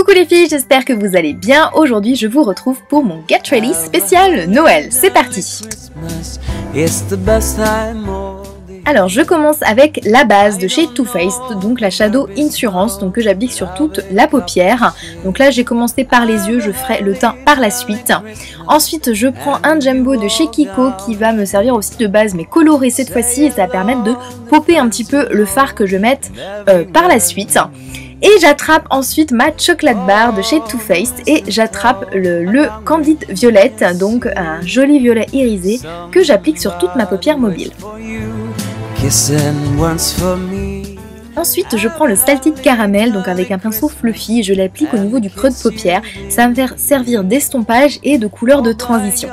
Coucou les filles, j'espère que vous allez bien. Aujourd'hui, je vous retrouve pour mon Get Ready spécial Noël. C'est parti! Alors, je commence avec la base de chez Too Faced, donc la Shadow Insurance, donc que j'applique sur toute la paupière. Donc là, j'ai commencé par les yeux, je ferai le teint par la suite. Ensuite, je prends un Jumbo de chez Kiko qui va me servir aussi de base, mais coloré cette fois-ci, et ça va permettre de popper un petit peu le fard que je mette par la suite. Et j'attrape ensuite ma chocolate bar de chez Too Faced et j'attrape le Candid Violette, donc un joli violet irisé que j'applique sur toute ma paupière mobile. Ensuite, je prends le Salted Caramel, donc avec un pinceau fluffy, et je l'applique au niveau du creux de paupière. Ça va me faire servir d'estompage et de couleur de transition.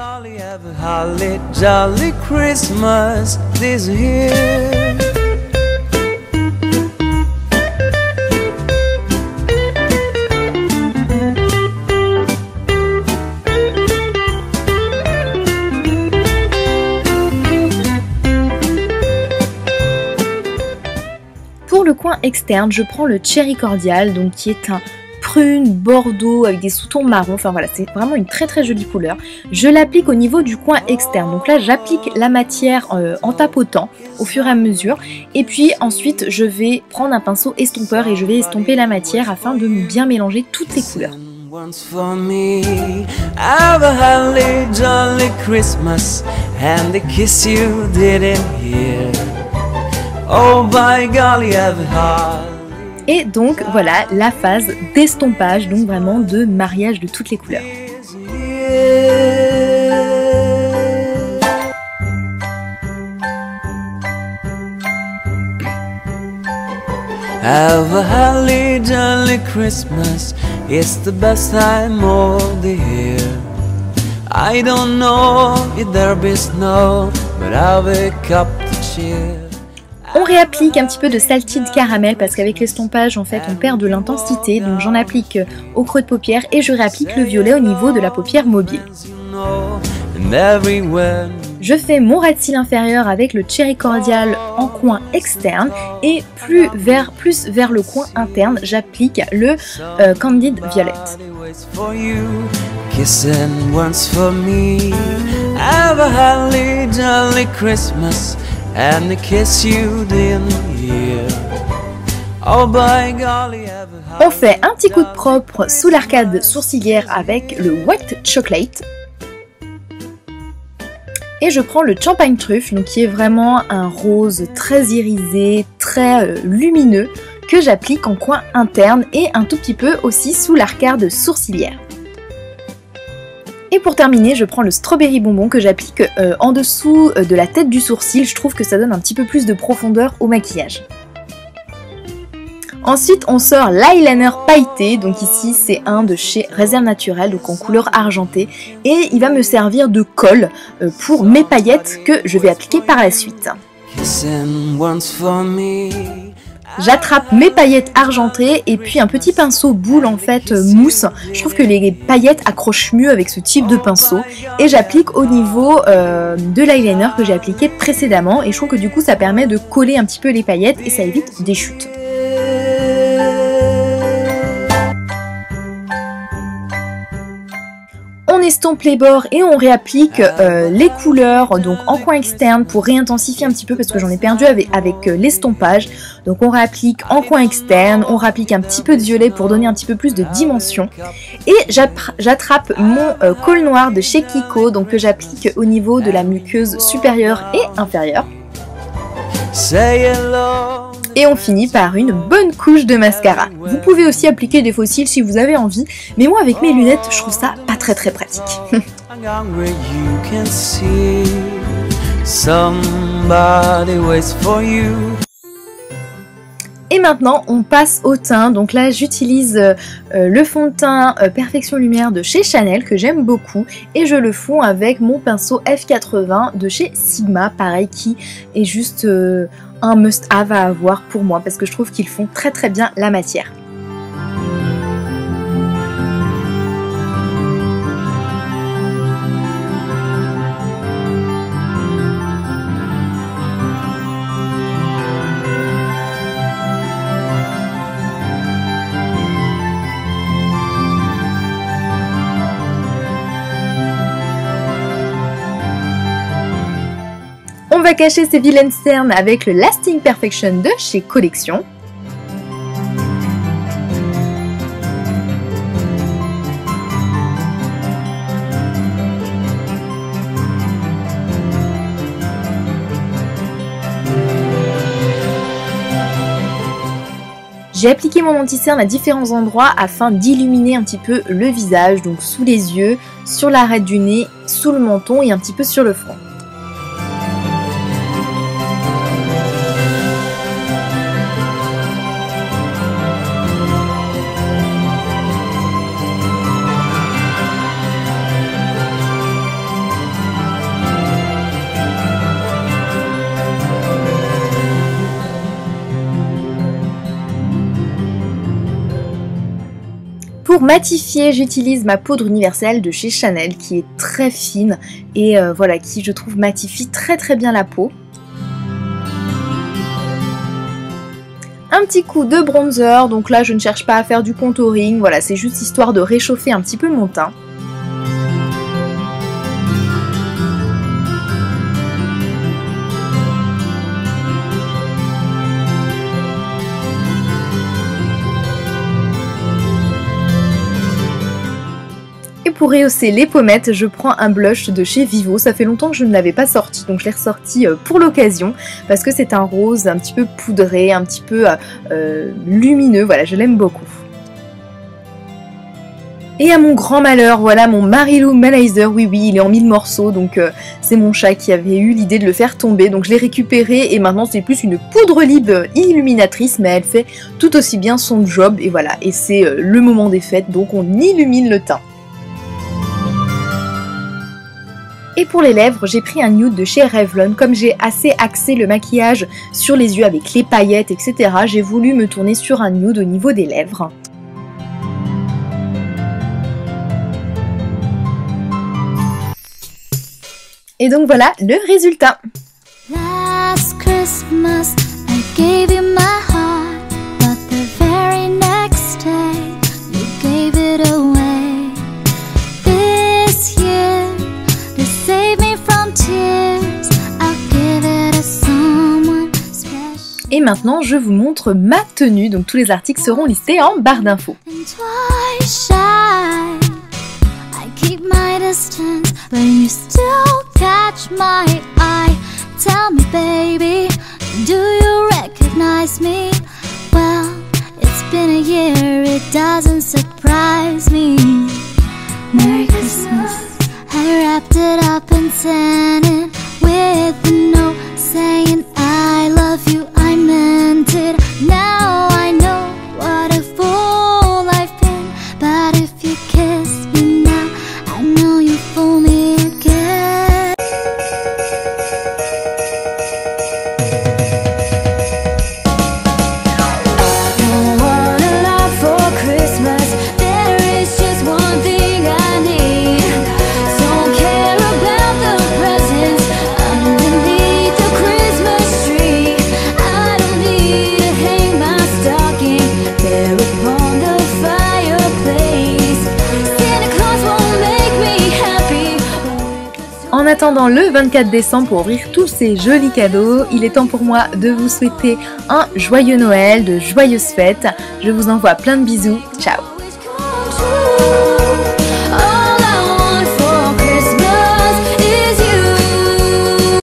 Pour le coin externe, je prends le Cherry Cordial, donc qui est un prune bordeaux avec des sous-tons marron. Enfin voilà, c'est vraiment une très très jolie couleur. Je l'applique au niveau du coin externe. Donc là, j'applique la matière en tapotant au fur et à mesure. Et puis ensuite, je vais prendre un pinceau estompeur et je vais estomper la matière afin de bien mélanger toutes les couleurs. Et donc voilà la phase d'estompage, donc vraiment de mariage de toutes les couleurs. Have a holly jolly Christmas, it's the best time of the year. I don't know if there be snow, but I'll wake up to cheer. On réapplique un petit peu de Salted Caramel parce qu'avec l'estompage en fait on perd de l'intensité, donc j'en applique au creux de paupière et je réapplique le violet au niveau de la paupière mobile. Je fais mon ras de cils inférieur avec le Cherry Cordial en coin externe et plus vers le coin interne j'applique le Candid Violet. And the kiss you didn't hear. Oh by golly, on fait un petit coup de propre sous l'arcade sourcilière avec le White Chocolate. Et je prends le Champagne Truffe, donc qui est vraiment un rose très irisé, très lumineux, que j'applique en coin interne et un tout petit peu aussi sous l'arcade sourcilière. Et pour terminer, je prends le Strawberry Bonbon que j'applique en dessous de la tête du sourcil. Je trouve que ça donne un petit peu plus de profondeur au maquillage. Ensuite, on sort l'eyeliner pailleté. Donc ici, c'est un de chez Réserve Naturelle, donc en couleur argentée. Et il va me servir de colle pour mes paillettes que je vais appliquer par la suite. J'attrape mes paillettes argentées et puis un petit pinceau boule en fait mousse. Je trouve que les paillettes accrochent mieux avec ce type de pinceau. Et j'applique au niveau de l'eyeliner que j'ai appliqué précédemment. Et je trouve que du coup ça permet de coller un petit peu les paillettes et ça évite des chutes. On estompe les bords et on réapplique les couleurs donc en coin externe pour réintensifier un petit peu parce que j'en ai perdu avec l'estompage. Donc on réapplique en coin externe, on réapplique un petit peu de violet pour donner un petit peu plus de dimension. Et j'attrape mon col noir de chez Kiko, donc que j'applique au niveau de la muqueuse supérieure et inférieure. Et on finit par une bonne couche de mascara. Vous pouvez aussi appliquer des faux cils si vous avez envie, mais moi avec mes lunettes, je trouve ça pas très pratique. Et maintenant on passe au teint, donc là j'utilise le fond de teint Perfection Lumière de chez Chanel que j'aime beaucoup et je le fonds avec mon pinceau F80 de chez Sigma, pareil qui est juste un must-have à avoir pour moi parce que je trouve qu'ils font très bien la matière. va cacher ces vilaines cernes avec le Lasting Perfection de chez Collection. J'ai appliqué mon anti-cerne à différents endroits afin d'illuminer un petit peu le visage, donc sous les yeux, sur l'arête du nez, sous le menton et un petit peu sur le front. Pour matifier, j'utilise ma poudre universelle de chez Chanel qui est très fine et voilà, qui je trouve matifie très bien la peau. Un petit coup de bronzer, donc là je ne cherche pas à faire du contouring, voilà, c'est juste histoire de réchauffer un petit peu mon teint. Pour rehausser les pommettes, je prends un blush de chez Vivo. Ça fait longtemps que je ne l'avais pas sorti, donc je l'ai ressorti pour l'occasion parce que c'est un rose un petit peu poudré, un petit peu lumineux. Voilà, je l'aime beaucoup. Et à mon grand malheur, voilà mon Marilou Manizer. Oui, il est en 1000 morceaux, donc c'est mon chat qui avait eu l'idée de le faire tomber. Donc je l'ai récupéré et maintenant c'est plus une poudre libre illuminatrice, mais elle fait tout aussi bien son job. Et voilà, et c'est le moment des fêtes, donc on illumine le teint. Et pour les lèvres, j'ai pris un nude de chez Revlon. Comme j'ai assez axé le maquillage sur les yeux avec les paillettes, etc., j'ai voulu me tourner sur un nude au niveau des lèvres. Et donc voilà le résultat. Last Christmas, I gave you my heart, but the very next day, you gave it away. This year, to save me from tears, I'll give it to someone special. Et maintenant, je vous montre ma tenue. Donc tous les articles seront listés en barre d'infos. But you still catch my eye. Tell me, baby, do you recognize me? Well, it's been a year, it doesn't surprise me. Merry Christmas. I wrapped it up and sent it with a note saying I love you, I meant it. Now I know what a fool I've been, but if you kiss me now, I know you fool me again. I don't want a lot for Christmas. There is just one thing I need. Don't care about the presents underneath the Christmas tree. I don't need to hang my stocking there upon the fireplace. Santa Claus won't make me happy. En attendant le 24 décembre pour ouvrir tous ces jolis cadeaux, il est temps pour moi de vous souhaiter un joyeux Noël, de joyeuses fêtes. Je vous envoie plein de bisous. Ciao!